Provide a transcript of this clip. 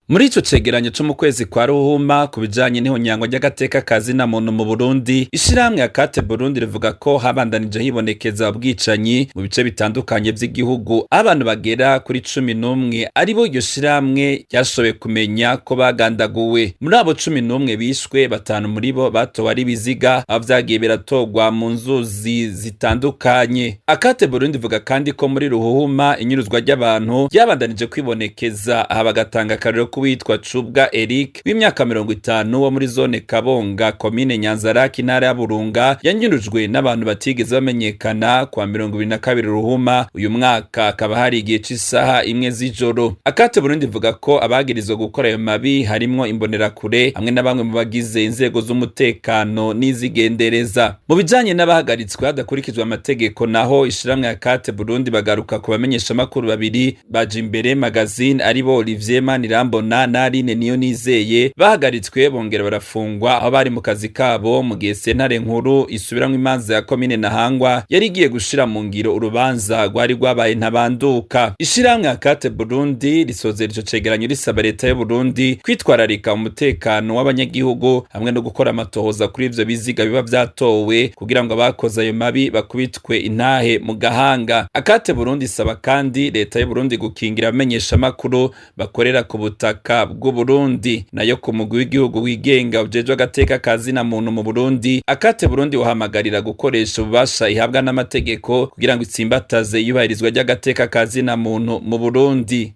Muri ico cegeranyo co mu kwezi kwa Ruhuma ku bijanye n'ihonyangwa ry'agateka kazina muntu mu Burundi, ishirahamwe Akate Burundi rivuga ko habandanije hibonekeza ubwicanyi mu bice bitandukanye vy'igihugu, abantu bagera kuri 11 aribo iryo shirahamwe ryashoboye kumenya ko bagandaguwe. Muri abo 11 bishwe, 5 muri bo batowe ari ibiziga, aho vyagiye biratogwa mu nzuzi zitandukanye. Akate Burundi ivuga kandi ko muri Ruhuma inyuruzwa ry'abantu ryabandanije kwibonekeza, aha bagatanga akarero witwa Cubwa Eric w'imyaka 50 wo muri zone Kabonga komine Nyanzarake intara ya Burunga yanyurujwe n'abantu batigeze bamenyekana kwa 22 Ruhuma uyu mwaka, akaba hari igihe c'isaha 1 z'ijoro. Akate Burundi ivuga ko abagirizwa gukora ayo mabi harimwo imbonerakure hamwe na bamwe mu bagize inzego z'umutekano n'izigendereza. Mu bijanye n'abahagaritswe hadakurikijwe amategeko, naho ishiramwe Akate Burundi bagaruka ku bamenyesha makuru babiri baje imbere magazine aribo 𝐤𝐰𝐸𝐡𝐢𝐫𝐚 na 𝐈𝐬𝐡𝐢𝐻𝐼 barahagaritwe bongera barafungwa aho bari mu kazi kabo mu gihe sentare nkuru isubiramwo imanza ya komine Ntahangwa yari igiye gushira mu ngiro urubanza rwari rwabaye ntabanduka. Ishiramwe Akate Burundi risozera ico cegeranyo risaba leta y'u Burundi kwitwararika umutekano w'abanyagihugu hamwe no gukora amatohoza kuri ivyo biziga biba vyatowe kugira ngo abakoze ayo mabi bakubitwe intahe mu gahanga. Akate Burundi isaba kandi leta y'u Burundi gukingira abamenyesha makuru bakorera ku butaka bw'u Burundi. Nayo ku mugwi w'igihugu wigenga ujejwe agateka kazina muntu mu Burundi, Akate Burundi uhamagarira gukoresha ububasha ihabwa n'amategeko kugira ngo itsimbataze iyubahirizwa ry'agateka kazina muntu mu Burundi.